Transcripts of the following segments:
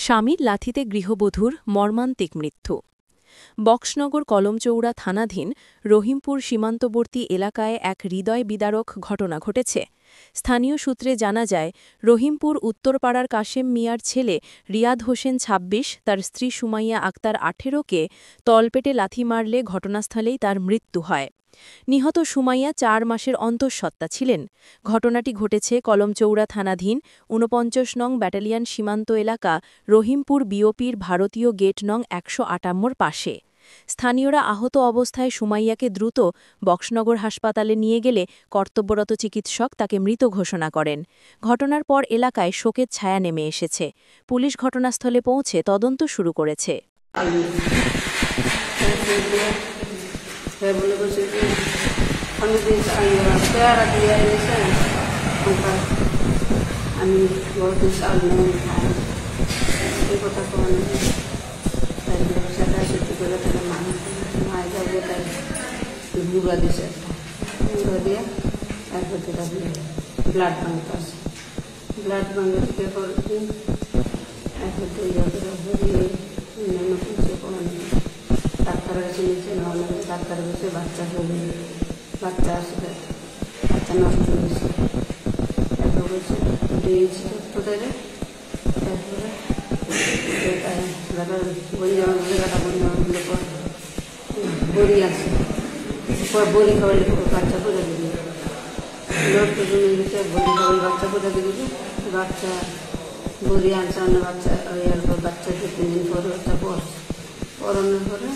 স্বামীর লাথিতে গৃহবধূর মর্মান্তিক মৃত্যু। বক্সনগর কলমচৌড়া থানাধীন রহিমপুর সীমান্তবর্তী এলাকায় এক হৃদয় বিদারক ঘটনা ঘটেছে। স্থানীয় সূত্রে জানা যায়, রহিমপুর উত্তরপাড়ার কাশেম মিয়ার ছেলে রিয়াদ হোসেন ২৬ তার স্ত্রী সুমাইয়া আক্তার ১৮কে তলপেটে লাথি মারলে ঘটনাস্থলেই তার মৃত্যু হয়। নিহত সুমাইয়া ৪ মাসের অন্তঃসত্ত্বা ছিলেন। ঘটনাটি ঘটেছে কলমচৌড়া থানাধীন ৪৯ নং ব্যাটালিয়ন সীমান্ত এলাকা রহিমপুর বিওপির ভারতীয় গেট নং ১৫৮র পাশে। স্থানীয়রা আহত অবস্থায় সুমাইয়াকে দ্রুত বক্সনগর হাসপাতালে নিয়ে গেলে কর্তব্যরত চিকিৎসক তাকে মৃত ঘোষণা করেন। ঘটনার পর এলাকায় শোকের ছায়া নেমে এসেছে। পুলিশ ঘটনাস্থলে পৌঁছে তদন্ত শুরু করেছে। গুঁড়া দিছে গুঁড়া দিয়ে তারপর যেটা ব্লাড ভাঙতে আছে ব্লাড ভাঙে দিতে করছি এখন তো ডাক্তারের কাছে নিচ্ছে নাহলে ডাক্তারের কাছে বাচ্চা হবে বাচ্চা আসবে বাচ্চা নষ্ট হয়েছে তারপর বলছে দিয়েছি কোথায় তারপরে বন্যাগুলো বড়ি আছে বড়ি খাওয়ালে বাচ্চা করে দিবি লোকটা জমে গেছে বড়ি খাওয়ালে বাচ্চা করে দিবি বাচ্চা বড়ি আনছে অন্য বাচ্চা এরপর বাচ্চা 2-3 দিন পরে বাচ্চা পড়ানোর পরে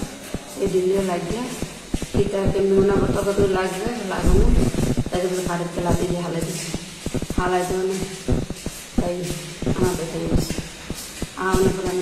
এই দিলে লাগিয়ে টিকা কেমনি মনে কত লাগবে লাগানো তাই জন্য হাড়ের তেলা দিয়ে হালাই দিচ্ছে হালাই দেওয়া তাই আমার দেখে গেছে আমার পরে আমি